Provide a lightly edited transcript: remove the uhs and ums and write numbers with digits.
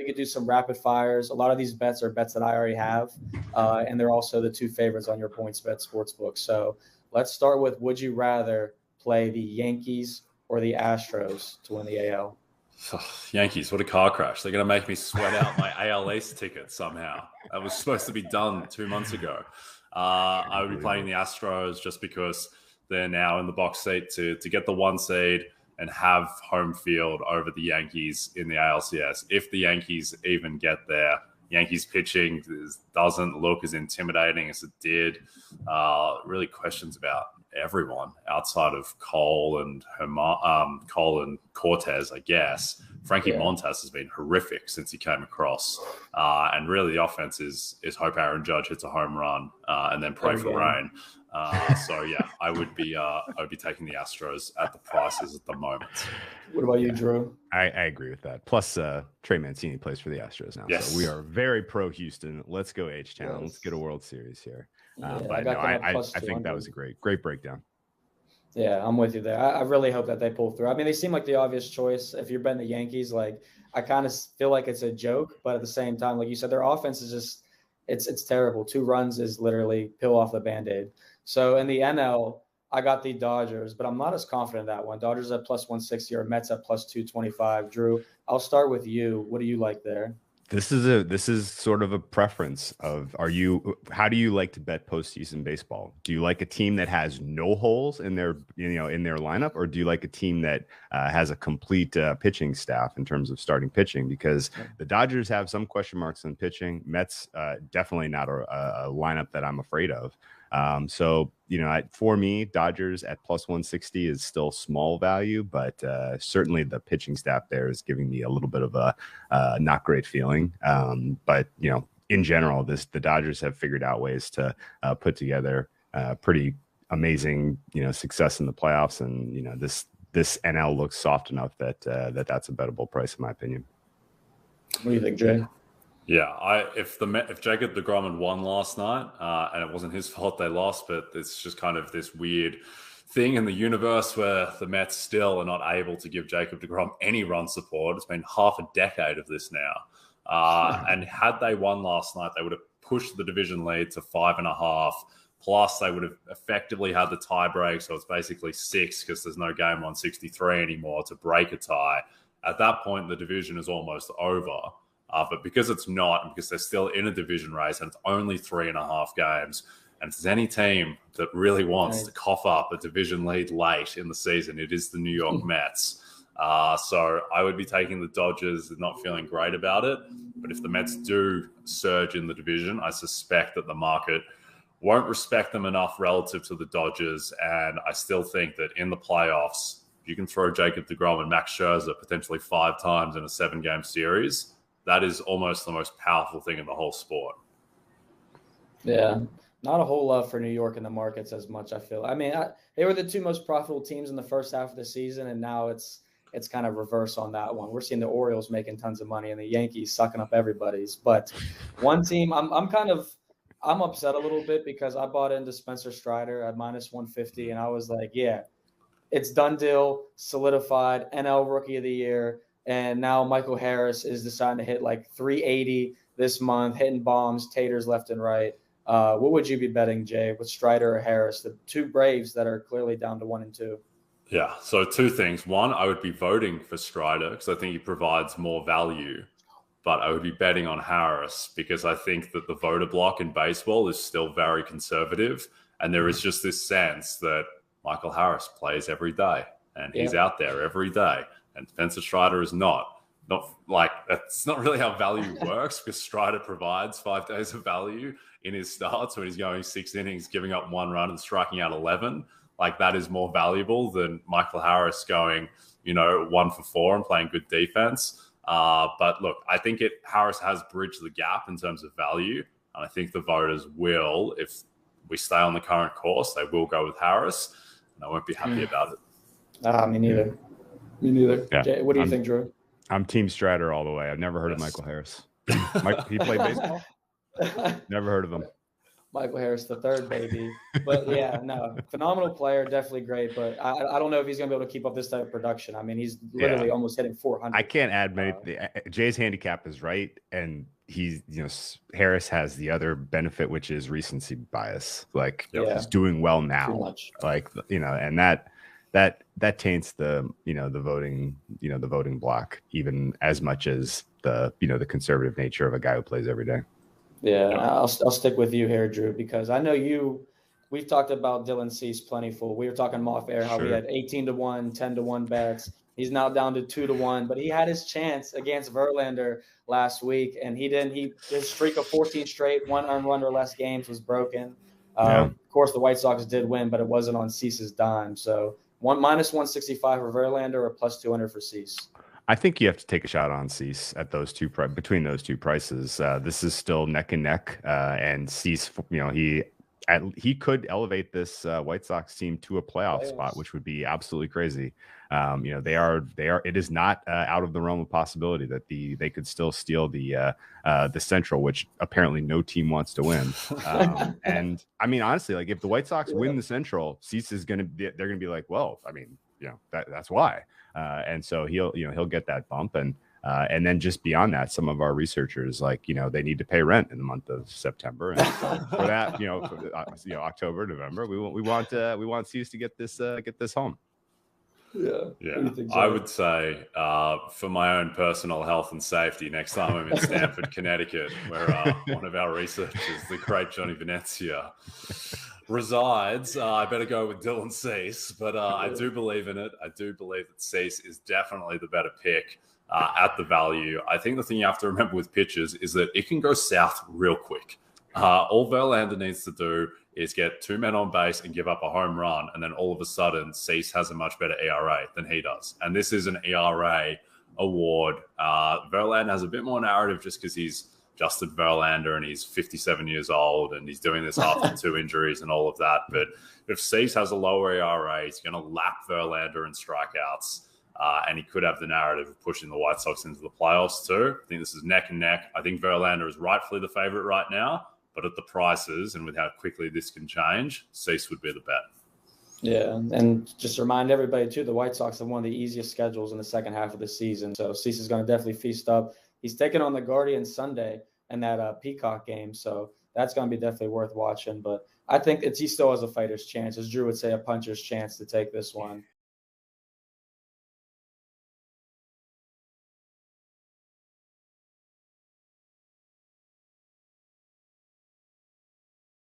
we could do some rapid fires. A lot of these bets are bets that I already have, and they're also the two favorites on your PointsBet sportsbook. So let's start with, would you rather play the Yankees or the Astros to win the AL? Yankees, what a car crash. They're going to make me sweat out my AL East ticket somehow. That was supposed to be done 2 months ago. I would be playing the Astros just because they're now in the box seat to get the 1 seed and have home field over the Yankees in the ALCS. If the Yankees even get there, Yankees pitching doesn't look as intimidating as it did. Really questions about everyone outside of Cole and Cortez, I guess. Frankie Montas has been horrific since he came across. And really the offense is hope Aaron Judge hits a home run and then pray for rain. So yeah, I would be taking the Astros at the prices at the moment. What about you, Drew? I agree with that. Plus, Trey Mancini plays for the Astros now, so we are very pro Houston. Let's go H-Town. Yes. Let's get a World Series here. But I think that was a great breakdown. Yeah, I'm with you there. I really hope that they pull through. I mean, they seem like the obvious choice. If you're betting the Yankees, like, I kind of feel like it's a joke, but at the same time, like you said, their offense is just it's terrible. 2 runs is literally peel off the Band-Aid. So in the NL, I got the Dodgers, but I'm not as confident in that one. Dodgers at plus 160 or Mets at plus 225. Drew, I'll start with you. What do you like there? This is sort of a preference of how do you like to bet postseason baseball? Do you like a team that has no holes in their lineup, or do you like a team that has a complete pitching staff in terms of starting pitching? Because the Dodgers have some question marks in pitching. Mets definitely not a lineup that I'm afraid of. So, for me, Dodgers at plus 160 is still small value, but certainly the pitching staff there is giving me a little bit of a not great feeling. But, in general, the Dodgers have figured out ways to put together pretty amazing, success in the playoffs. And, this NL looks soft enough that that's a bettable price, in my opinion. What do you think, Jay? Yeah, if Jacob deGrom had won last night, and it wasn't his fault they lost, but it's just kind of this weird thing in the universe where the Mets still are not able to give Jacob deGrom any run support. It's been half a decade of this now. And had they won last night, they would have pushed the division lead to 5.5. Plus, they would have effectively had the tie break, so it's basically 6 because there's no game 163 anymore to break a tie. At that point, the division is almost over. But because it's not, and because they're still in a division race and it's only 3.5 games, and if there's any team that really wants to cough up a division lead late in the season, it is the New York Mets. So I would be taking the Dodgers, not feeling great about it. But if the Mets do surge in the division, I suspect that the market won't respect them enough relative to the Dodgers. And I still think that in the playoffs, you can throw Jacob deGrom and Max Scherzer potentially 5 times in a 7-game series. That is almost the most powerful thing in the whole sport. Yeah, not a whole lot for New York in the markets as much, I feel. I mean, they were the 2 most profitable teams in the first half of the season, and now it's kind of reverse on that one. We're seeing the Orioles making tons of money and the Yankees sucking up everybody's. But one team, I'm upset a little bit because I bought into Spencer Strider at minus 150, and I was like, yeah, it's done deal, solidified, NL Rookie of the Year. And now Michael Harris is deciding to hit like 380 this month, hitting bombs, taters left and right. What would you be betting, Jay, with Strider or Harris, the 2 Braves that are clearly down to 1 and 2? Yeah, so 2 things. One, I would be voting for Strider because I think he provides more value. But I would be betting on Harris because I think that the voter block in baseball is still very conservative. And there is just this sense that Michael Harris plays every day and he's out there every day. And Spencer Strider is not like, that's not really how value works because Strider provides 5 days of value in his starts when he's going 6 innings, giving up 1 run and striking out 11. Like, that is more valuable than Michael Harris going, 1 for 4 and playing good defense. But look, I think Harris has bridged the gap in terms of value. And I think the voters will, if we stay on the current course, they will go with Harris. And I won't be happy about it. Me neither. Me neither. Yeah. Jay, what do you think, Drew? I'm Team Strider all the way. I've never heard of Michael Harris. He played baseball? Never heard of him. Michael Harris the third, baby. But yeah, no, phenomenal player, definitely great. But I don't know if he's going to be able to keep up this type of production. I mean, he's literally almost hitting 400. I can't add many. Jay's handicap is right, and he's Harris has the other benefit, which is recency bias. Like he's doing well now, like and that taints the the voting block even as much as the the conservative nature of a guy who plays every day. Yeah, I'll stick with you here, Drew, because I know we've talked about Dylan Cease plentiful. We were talking off air how we had 18-1, 10-1 bets. He's now down to 2-1, but he had his chance against Verlander last week, and his streak of 14 straight 1 earned run or less games was broken. Of course, the White Sox did win, but it wasn't on Cease's dime. So -165 for Verlander or +200 for Cease. I think you have to take a shot on Cease at those between those two prices. This is still neck and neck, and Cease, he could elevate this White Sox team to a playoff spot, which would be absolutely crazy. They are. It is not out of the realm of possibility that they could still steal the Central, which apparently no team wants to win. And I mean, honestly, like if the White Sox win the Central, Cease is they're going to be like, well, I mean, that's why. And so he'll get that bump, and then just beyond that, some of our researchers they need to pay rent in the month of September, and so for that October, November, we want Cease to get this home. Yeah. I would say for my own personal health and safety, next time I'm in Stamford, Connecticut, where one of our researchers, the great Johnny Venezia, resides, I better go with Dylan Cease, but I do believe in it. I do believe that Cease is definitely the better pick at the value. I think the thing you have to remember with pitchers is that it can go south real quick. All Verlander needs to do is get 2 men on base and give up a home run, and then all of a sudden Cease has a much better ERA than he does. And this is an ERA award. Verlander has a bit more narrative just because he's Justin Verlander and he's 57 years old and he's doing this after 2 injuries and all of that. But if Cease has a lower ERA, he's going to lap Verlander in strikeouts, and he could have the narrative of pushing the White Sox into the playoffs too. I think this is neck and neck. I think Verlander is rightfully the favorite right now, but at the prices and with how quickly this can change, Cease would be the bet. Yeah, and just to remind everybody too, the White Sox have one of the easiest schedules in the second half of the season. So Cease is going to definitely feast up. He's taking on the Guardians Sunday in that Peacock game, so that's going to be definitely worth watching. But I think he still has a fighter's chance, as Drew would say, a puncher's chance to take this one.